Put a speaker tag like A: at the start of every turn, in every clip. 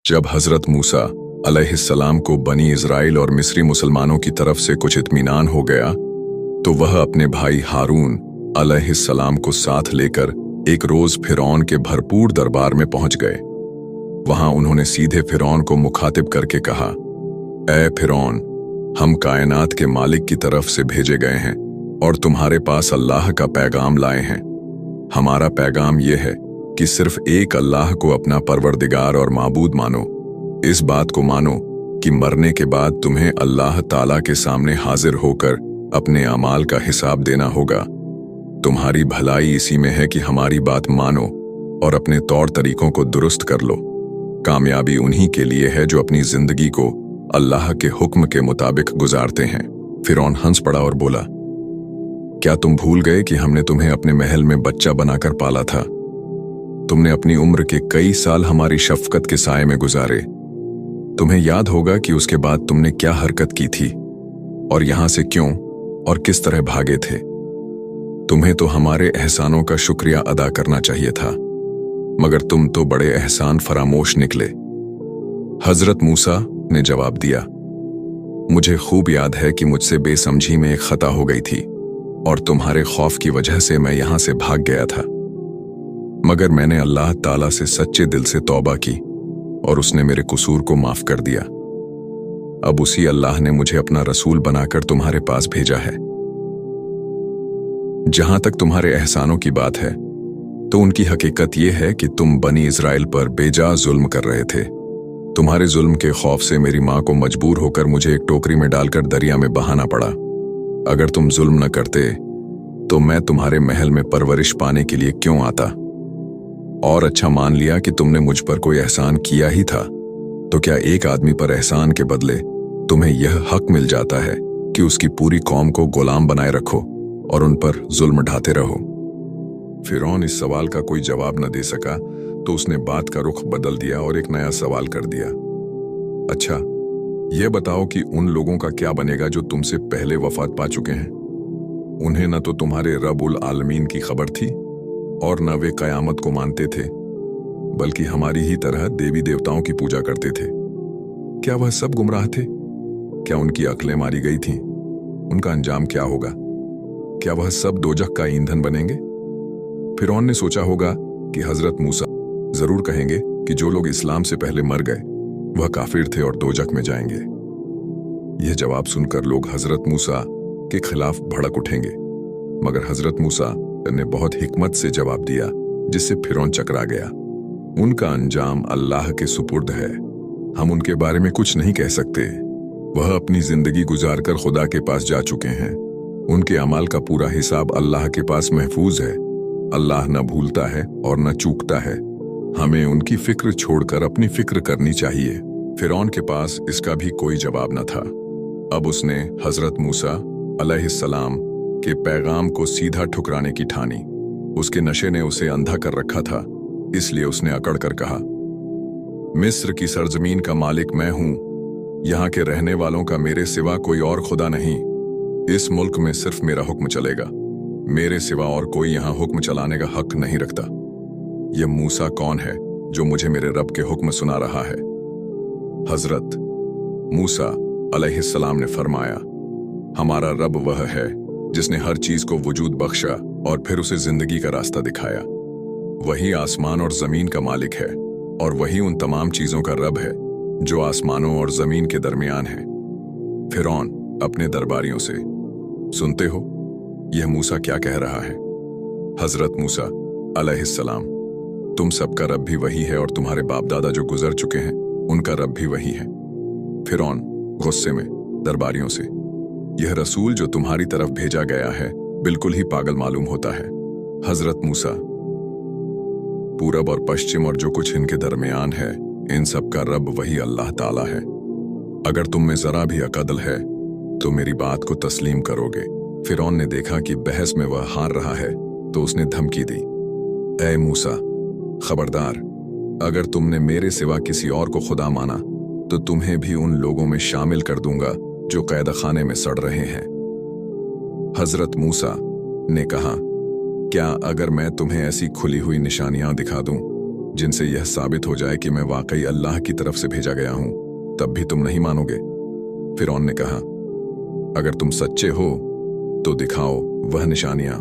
A: जब हजरत मूसा अलैहिस्सलाम को बनी इज़राइल और मिस्री मुसलमानों की तरफ से कुछ इत्मीनान हो गया तो वह अपने भाई हारून अलैहिस्सलाम को साथ लेकर एक रोज फिरौन के भरपूर दरबार में पहुंच गए। वहां उन्होंने सीधे फिरौन को मुखातिब करके कहा, ऐ फिरौन, हम कायनात के मालिक की तरफ से भेजे गए हैं और तुम्हारे पास अल्लाह का पैगाम लाए हैं। हमारा पैगाम यह है कि सिर्फ एक अल्लाह को अपना परवरदिगार और माबूद मानो। इस बात को मानो कि मरने के बाद तुम्हें अल्लाह ताला के सामने हाजिर होकर अपने अमाल का हिसाब देना होगा। तुम्हारी भलाई इसी में है कि हमारी बात मानो और अपने तौर तरीकों को दुरुस्त कर लो। कामयाबी उन्हीं के लिए है जो अपनी जिंदगी को अल्लाह के हुक्म के मुताबिक गुजारते हैं। फिरौन हंस पड़ा और बोला, क्या तुम भूल गए कि हमने तुम्हें अपने महल में बच्चा बनाकर पाला था? तुमने अपनी उम्र के कई साल हमारी शफकत के साए में गुजारे। तुम्हें याद होगा कि उसके बाद तुमने क्या हरकत की थी और यहां से क्यों और किस तरह भागे थे। तुम्हें तो हमारे एहसानों का शुक्रिया अदा करना चाहिए था, मगर तुम तो बड़े एहसान फरामोश निकले। हजरत मूसा ने जवाब दिया, मुझे खूब याद है कि मुझसे बेसमझी में एक खता हो गई थी और तुम्हारे खौफ की वजह से मैं यहां से भाग गया था। मगर मैंने अल्लाह ताला से सच्चे दिल से तौबा की और उसने मेरे कसूर को माफ कर दिया। अब उसी अल्लाह ने मुझे अपना रसूल बनाकर तुम्हारे पास भेजा है। जहां तक तुम्हारे एहसानों की बात है तो उनकी हकीकत यह है कि तुम बनी इज़राइल पर बेजा जुल्म कर रहे थे। तुम्हारे जुल्म के खौफ से मेरी मां को मजबूर होकर मुझे एक टोकरी में डालकर दरिया में बहाना पड़ा। अगर तुम जुल्म न करते तो मैं तुम्हारे महल में परवरिश पाने के लिए क्यों आता? और अच्छा मान लिया कि तुमने मुझ पर कोई एहसान किया ही था, तो क्या एक आदमी पर एहसान के बदले तुम्हें यह हक मिल जाता है कि उसकी पूरी कौम को गुलाम बनाए रखो और उन पर जुल्म ढाते रहो? फिरौन इस सवाल का कोई जवाब न दे सका तो उसने बात का रुख बदल दिया और एक नया सवाल कर दिया, अच्छा यह बताओ कि उन लोगों का क्या बनेगा जो तुमसे पहले वफात पा चुके हैं? उन्हें न तो तुम्हारे रब्बुल आलमीन की खबर थी और न वे कयामत को मानते थे, बल्कि हमारी ही तरह देवी देवताओं की पूजा करते थे। क्या वह सब गुमराह थे? क्या उनकी अक्लें मारी गई थीं? उनका अंजाम क्या होगा? क्या वह सब दोजख का ईंधन बनेंगे? फिरौन ने सोचा होगा कि हजरत मूसा जरूर कहेंगे कि जो लोग इस्लाम से पहले मर गए वह काफिर थे और दोजख में जाएंगे। यह जवाब सुनकर लोग हजरत मूसा के खिलाफ भड़क उठेंगे, मगर हजरत मूसा ने बहुत हिकमत से जवाब दिया जिससे फिरौन चकरा गया। उनका अंजाम अल्लाह के सुपुर्द है, हम उनके बारे में कुछ नहीं कह सकते। वह अपनी जिंदगी गुजारकर खुदा के पास जा चुके हैं। उनके अमाल का पूरा हिसाब अल्लाह के पास महफूज है। अल्लाह न भूलता है और न चूकता है। हमें उनकी फिक्र छोड़कर अपनी फिक्र करनी चाहिए। फिरौन के पास इसका भी कोई जवाब न था। अब उसने हजरत मूसा अलैहिस्सलाम के पैगाम को सीधा ठुकराने की ठानी। उसके नशे ने उसे अंधा कर रखा था, इसलिए उसने अकड़ कर कहा, मिस्र की सरजमीन का मालिक मैं हूं। यहां के रहने वालों का मेरे सिवा कोई और खुदा नहीं। इस मुल्क में सिर्फ मेरा हुक्म चलेगा। मेरे सिवा और कोई यहां हुक्म चलाने का हक नहीं रखता। यह मूसा कौन है जो मुझे मेरे रब के हुक्म सुना रहा है? हजरत मूसा अलैहिस्सलाम ने फरमाया, हमारा रब वह है जिसने हर चीज को वजूद बख्शा और फिर उसे जिंदगी का रास्ता दिखाया। वही आसमान और जमीन का मालिक है और वही उन तमाम चीजों का रब है जो आसमानों और जमीन के दरमियान है। फिरौन अपने दरबारियों से, सुनते हो यह मूसा क्या कह रहा है? हजरत मूसा अलैहिस्सलाम, तुम सबका रब भी वही है और तुम्हारे बाप दादा जो गुजर चुके हैं उनका रब भी वही है। फिरौन गुस्से में दरबारियों से, यह रसूल जो तुम्हारी तरफ भेजा गया है बिल्कुल ही पागल मालूम होता है। हजरत मूसा, पूरब और पश्चिम और जो कुछ इनके दरमियान है इन सब का रब वही अल्लाह ताला है। अगर तुम में जरा भी अकल है तो मेरी बात को तस्लीम करोगे। फिरौन ने देखा कि बहस में वह हार रहा है तो उसने धमकी दी, ऐ मूसा, खबरदार, अगर तुमने मेरे सिवा किसी और को खुदा माना तो तुम्हें भी उन लोगों में शामिल कर दूंगा जो कैद खाने में सड़ रहे हैं। हजरत मूसा ने कहा, क्या अगर मैं तुम्हें ऐसी खुली हुई निशानियां दिखा दूं जिनसे यह साबित हो जाए कि मैं वाकई अल्लाह की तरफ से भेजा गया हूं, तब भी तुम नहीं मानोगे। फिरौन ने कहा, अगर तुम सच्चे हो तो दिखाओ वह निशानियां।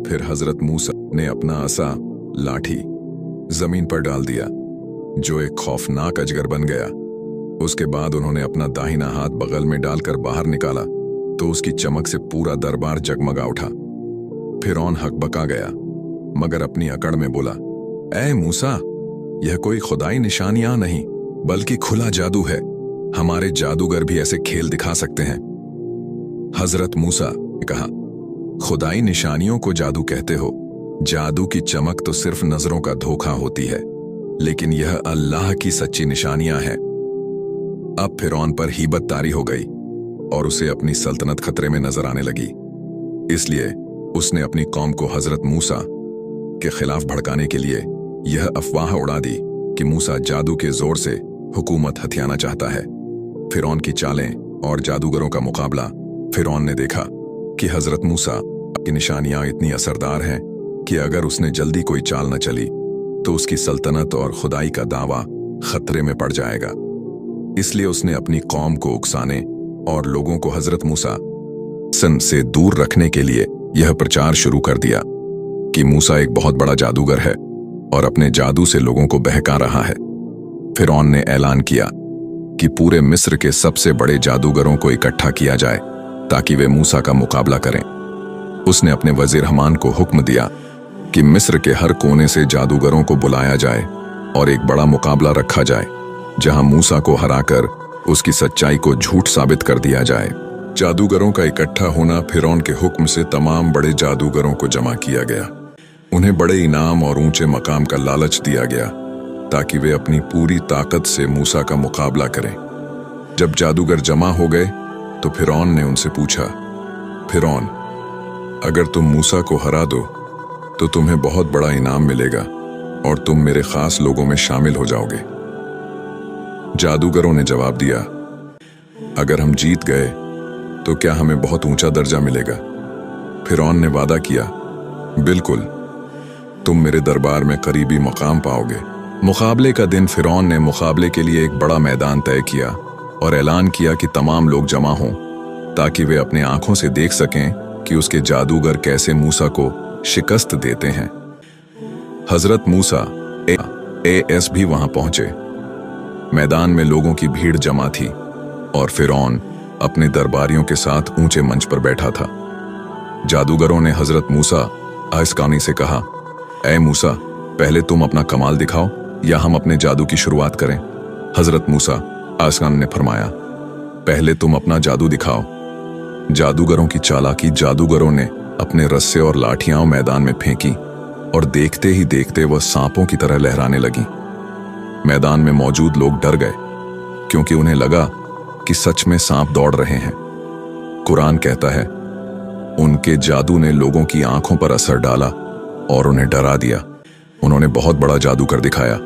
A: फिर हजरत मूसा ने अपना असा लाठी जमीन पर डाल दिया, जो एक खौफनाक अजगर बन गया। उसके बाद उन्होंने अपना दाहिना हाथ बगल में डालकर बाहर निकाला तो उसकी चमक से पूरा दरबार जगमगा उठा। फिरौन हकबका गया, मगर अपनी अकड़ में बोला, ऐ मूसा, यह कोई खुदाई निशानियां नहीं बल्कि खुला जादू है। हमारे जादूगर भी ऐसे खेल दिखा सकते हैं। हजरत मूसा ने कहा, खुदाई निशानियों को जादू कहते हो? जादू की चमक तो सिर्फ नजरों का धोखा होती है, लेकिन यह अल्लाह की सच्ची निशानियां हैं। अब फिरौन पर हीबत तारी हो गई और उसे अपनी सल्तनत खतरे में नजर आने लगी। इसलिए उसने अपनी कौम को हजरत मूसा के खिलाफ भड़काने के लिए यह अफवाह उड़ा दी कि मूसा जादू के जोर से हुकूमत हथियाना चाहता है। फिरौन की चालें और जादूगरों का मुकाबला। फिरौन ने देखा कि हजरत मूसा की निशानियां इतनी असरदार हैं कि अगर उसने जल्दी कोई चाल न चली तो उसकी सल्तनत और खुदाई का दावा खतरे में पड़ जाएगा। इसलिए उसने अपनी कौम को उकसाने और लोगों को हजरत मूसा से दूर रखने के लिए यह प्रचार शुरू कर दिया कि मूसा एक बहुत बड़ा जादूगर है और अपने जादू से लोगों को बहका रहा है। फिरौन ने ऐलान किया कि पूरे मिस्र के सबसे बड़े जादूगरों को इकट्ठा किया जाए ताकि वे मूसा का मुकाबला करें। उसने अपने वजीर हमान को हुक्म दिया कि मिस्र के हर कोने से जादूगरों को बुलाया जाए और एक बड़ा मुकाबला रखा जाए जहां मूसा को हराकर उसकी सच्चाई को झूठ साबित कर दिया जाए। जादूगरों का इकट्ठा होना फिरौन के हुक्म से तमाम बड़े जादूगरों को जमा किया गया। उन्हें बड़े इनाम और ऊंचे मकाम का लालच दिया गया ताकि वे अपनी पूरी ताकत से मूसा का मुकाबला करें। जब जादूगर जमा हो गए तो फिरौन ने उनसे पूछा, फिरौन, अगर तुम मूसा को हरा दो तो तुम्हें बहुत बड़ा इनाम मिलेगा और तुम मेरे खास लोगों में शामिल हो जाओगे। जादूगरों ने जवाब दिया, अगर हम जीत गए तो क्या हमें बहुत ऊंचा दर्जा मिलेगा? फिरौन ने वादा किया, बिल्कुल, तुम मेरे दरबार में करीबी मकाम पाओगे। मुकाबले का दिन फिरौन ने मुकाबले के लिए एक बड़ा मैदान तय किया और ऐलान किया कि तमाम लोग जमा हों ताकि वे अपने आंखों से देख सकें कि उसके जादूगर कैसे मूसा को शिकस्त देते हैं। हजरत मूसा एस भी वहां पहुंचे। मैदान में लोगों की भीड़ जमा थी और फिरौन अपने दरबारियों के साथ ऊंचे मंच पर बैठा था। जादूगरों ने हजरत मूसा आइस्कानी से कहा, ऐ मूसा, पहले तुम अपना कमाल दिखाओ या हम अपने जादू की शुरुआत करें। हजरत मूसा आइस्कानी ने फरमाया, पहले तुम अपना जादू दिखाओ। जादूगरों की चालाकी। जादूगरों ने अपने रस्से और लाठियां मैदान में फेंकी और देखते ही देखते वह सांपों की तरह लहराने लगी। मैदान में मौजूद लोग डर गए क्योंकि उन्हें लगा कि सच में सांप दौड़ रहे हैं। कुरान कहता है, उनके जादू ने लोगों की आंखों पर असर डाला और उन्हें डरा दिया। उन्होंने बहुत बड़ा जादू कर दिखाया।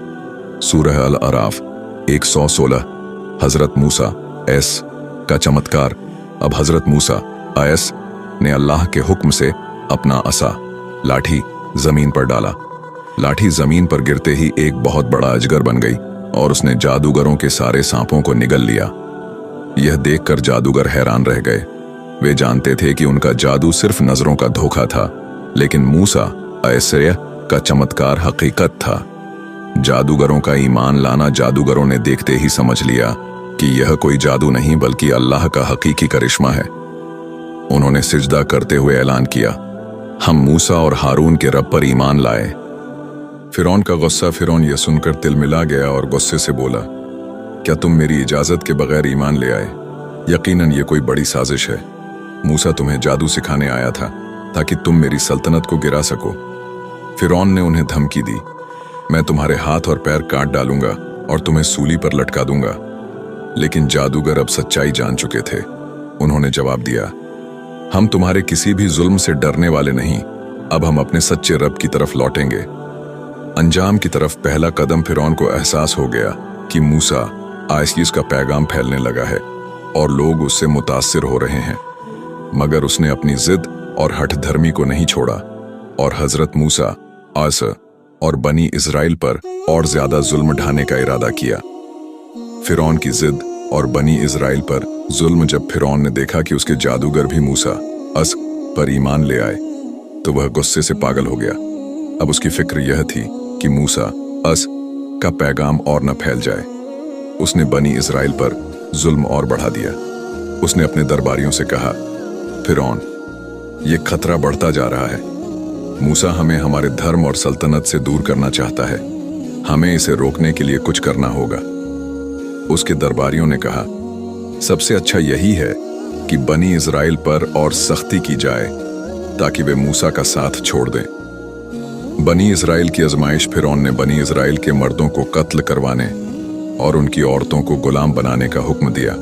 A: सूरह अल अराफ 116। हजरत मूसा एस का चमत्कार। अब हजरत मूसा आयस ने अल्लाह के हुक्म से अपना असा लाठी जमीन पर डाला। लाठी जमीन पर गिरते ही एक बहुत बड़ा अजगर बन गई और उसने जादूगरों के सारे सांपों को निगल लिया। यह देखकर जादूगर हैरान रह गए। वे जानते थे कि उनका जादू सिर्फ नजरों का धोखा था, लेकिन मूसा आयसर्य का चमत्कार हकीकत था। जादूगरों का ईमान लाना। जादूगरों ने देखते ही समझ लिया कि यह कोई जादू नहीं बल्कि अल्लाह का हकीकी करिश्मा है। उन्होंने सिजदा करते हुए ऐलान किया, हम मूसा और हारून के रब पर ईमान लाए। फिरौन का गुस्सा। फिरौन यह सुनकर तिलमिला गया और गुस्से से बोला, क्या तुम मेरी इजाजत के बगैर ईमान ले आए? यकीनन ये कोई बड़ी साजिश है। मूसा तुम्हें जादू सिखाने आया था ताकि तुम मेरी सल्तनत को गिरा सको। फिरौन ने उन्हें धमकी दी, मैं तुम्हारे हाथ और पैर काट डालूंगा और तुम्हें सूली पर लटका दूंगा। लेकिन जादूगर अब सच्चाई जान चुके थे। उन्होंने जवाब दिया, हम तुम्हारे किसी भी जुल्म से डरने वाले नहीं। अब हम अपने सच्चे रब की तरफ लौटेंगे। अंजाम की तरफ पहला कदम। फिरौन को एहसास हो गया कि मूसा आइसीस का पैगाम फैलने लगा है और लोग उससे मुतासिर हो रहे हैं, मगर उसने अपनी जिद और हठ धर्मी को नहीं छोड़ा और हजरत मूसा और बनी इजराइल पर और ज्यादा जुल्म ढाने का इरादा किया। फिरौन की जिद और बनी इजराइल पर जुल्म जब फिरौन ने देखा कि उसके जादूगर भी मूसा अस पर ईमान ले आए तो वह गुस्से से पागल हो गया। अब उसकी फिक्र यह थी कि मूसा अस का पैगाम और न फैल जाए। उसने बनी इजराइल पर जुल्म और बढ़ा दिया। उसने अपने दरबारियों से कहा, फिरौन, ये खतरा बढ़ता जा रहा है। मूसा हमें हमारे धर्म और सल्तनत से दूर करना चाहता है। हमें इसे रोकने के लिए कुछ करना होगा। उसके दरबारियों ने कहा, सबसे अच्छा यही है कि बनी इजराइल पर और सख्ती की जाए ताकि वे मूसा का साथ छोड़ दें। बनी इजराइल की आजमाइश फिरौन ने बनी इजराइल के मर्दों को कत्ल करवाने और उनकी औरतों को गुलाम बनाने का हुक्म दिया।